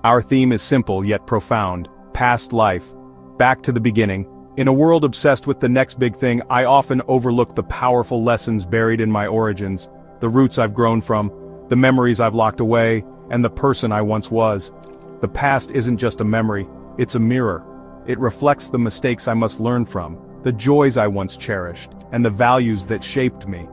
Our theme is simple yet profound: past life. Back to the beginning. In a world obsessed with the next big thing, I often overlook the powerful lessons buried in my origins, the roots I've grown from, the memories I've locked away, and the person I once was. The past isn't just a memory, it's a mirror. It reflects the mistakes I must learn from, the joys I once cherished, and the values that shaped me.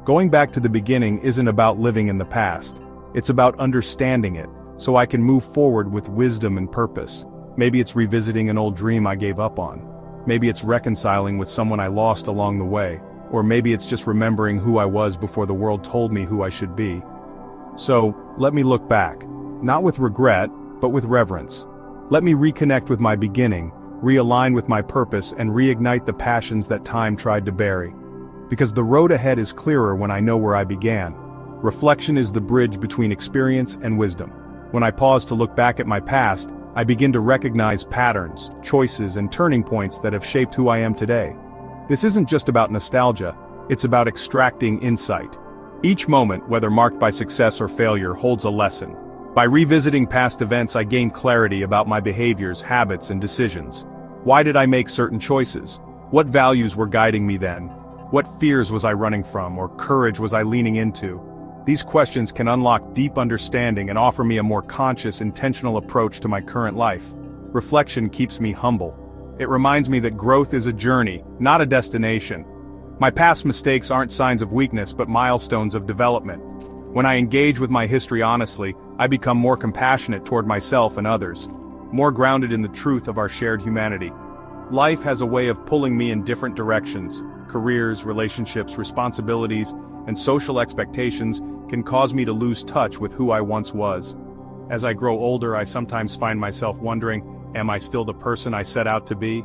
Going back to the beginning isn't about living in the past. It's about understanding it, so I can move forward with wisdom and purpose. Maybe it's revisiting an old dream I gave up on. Maybe it's reconciling with someone I lost along the way. Or maybe it's just remembering who I was before the world told me who I should be. So, let me look back. Not with regret, but with reverence. Let me reconnect with my beginning, realign with my purpose, and reignite the passions that time tried to bury. Because the road ahead is clearer when I know where I began. Reflection is the bridge between experience and wisdom. When I pause to look back at my past, I begin to recognize patterns, choices, and turning points that have shaped who I am today. This isn't just about nostalgia, it's about extracting insight. Each moment, whether marked by success or failure, holds a lesson. By revisiting past events, I gain clarity about my behaviors, habits, and decisions. Why did I make certain choices? What values were guiding me then? What fears was I running from, or courage was I leaning into? These questions can unlock deep understanding and offer me a more conscious, intentional approach to my current life. Reflection keeps me humble. It reminds me that growth is a journey, not a destination. My past mistakes aren't signs of weakness but milestones of development. When I engage with my history honestly, I become more compassionate toward myself and others, more grounded in the truth of our shared humanity. Life has a way of pulling me in different directions. Careers, relationships, responsibilities, and social expectations can cause me to lose touch with who I once was. As I grow older, I sometimes find myself wondering, am I still the person I set out to be?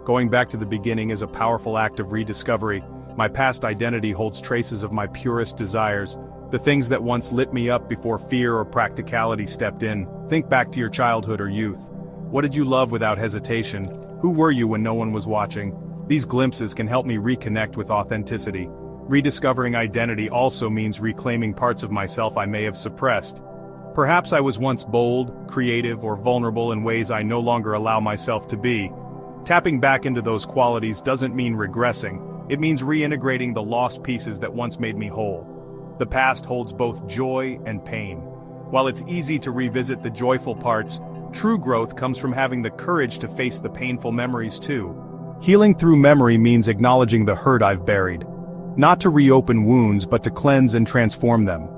Going back to the beginning is a powerful act of rediscovery. My past identity holds traces of my purest desires, the things that once lit me up before fear or practicality stepped in. Think back to your childhood or youth. What did you love without hesitation? Who were you when no one was watching? These glimpses can help me reconnect with authenticity. Rediscovering identity also means reclaiming parts of myself I may have suppressed. Perhaps I was once bold, creative, or vulnerable in ways I no longer allow myself to be. Tapping back into those qualities doesn't mean regressing, it means reintegrating the lost pieces that once made me whole. The past holds both joy and pain. While it's easy to revisit the joyful parts, true growth comes from having the courage to face the painful memories too. Healing through memory means acknowledging the hurt I've buried. Not to reopen wounds but to cleanse and transform them.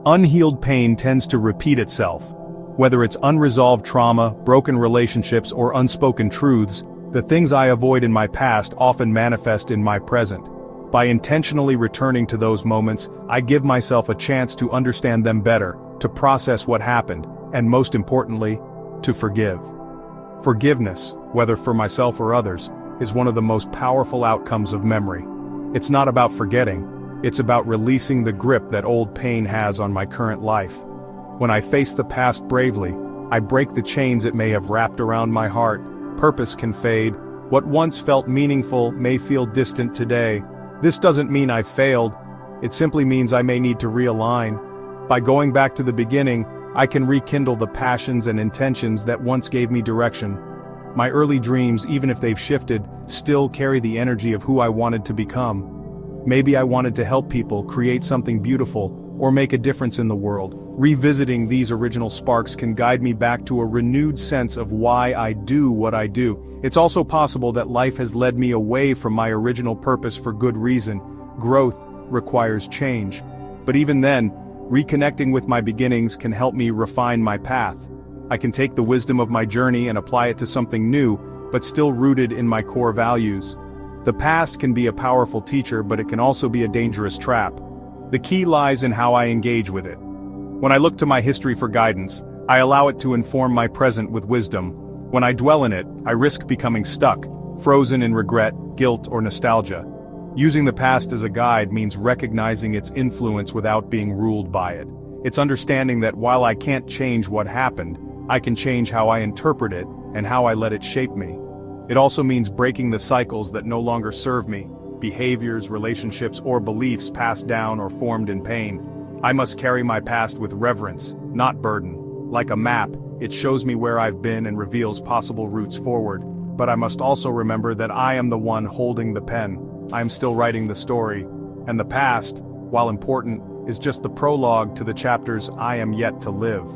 Unhealed pain tends to repeat itself. Whether it's unresolved trauma, broken relationships, or unspoken truths, the things I avoid in my past often manifest in my present. By intentionally returning to those moments, I give myself a chance to understand them better, to process what happened, and most importantly, to forgive. Forgiveness, whether for myself or others, is one of the most powerful outcomes of memory. It's not about forgetting, it's about releasing the grip that old pain has on my current life. When I face the past bravely, I break the chains it may have wrapped around my heart. Purpose can fade. What once felt meaningful may feel distant today. This doesn't mean I've failed, it simply means I may need to realign. By going back to the beginning, I can rekindle the passions and intentions that once gave me direction. My early dreams, even if they've shifted, still carry the energy of who I wanted to become. Maybe I wanted to help people, create something beautiful, or make a difference in the world. Revisiting these original sparks can guide me back to a renewed sense of why I do what I do. It's also possible that life has led me away from my original purpose for good reason. Growth requires change. But even then, reconnecting with my beginnings can help me refine my path. I can take the wisdom of my journey and apply it to something new, but still rooted in my core values. The past can be a powerful teacher, but it can also be a dangerous trap. The key lies in how I engage with it. When I look to my history for guidance, I allow it to inform my present with wisdom. When I dwell in it, I risk becoming stuck, frozen in regret, guilt, or nostalgia. Using the past as a guide means recognizing its influence without being ruled by it. It's understanding that while I can't change what happened, I can change how I interpret it and how I let it shape me. It also means breaking the cycles that no longer serve me, behaviors, relationships, or beliefs passed down or formed in pain. I must carry my past with reverence, not burden. Like a map, It shows me where I've been and reveals possible routes forward. But I must also remember that I am the one holding the pen. I am still writing the story. And the past, while important, is just the prologue to the chapters I am yet to live.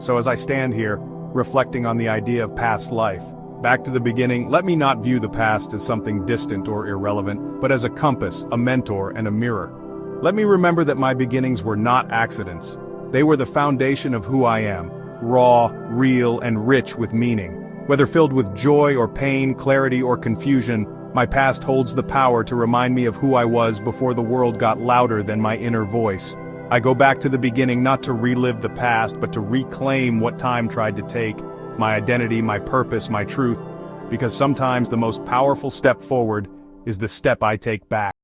So as I stand here, reflecting on the idea of past life, back to the beginning, let me not view the past as something distant or irrelevant, but as a compass, a mentor, and a mirror. Let me remember that my beginnings were not accidents. They were the foundation of who I am, raw, real, and rich with meaning. Whether filled with joy or pain, clarity or confusion, my past holds the power to remind me of who I was before the world got louder than my inner voice. I go back to the beginning not to relive the past, but to reclaim what time tried to take, my identity, my purpose, my truth, because sometimes the most powerful step forward is the step I take back.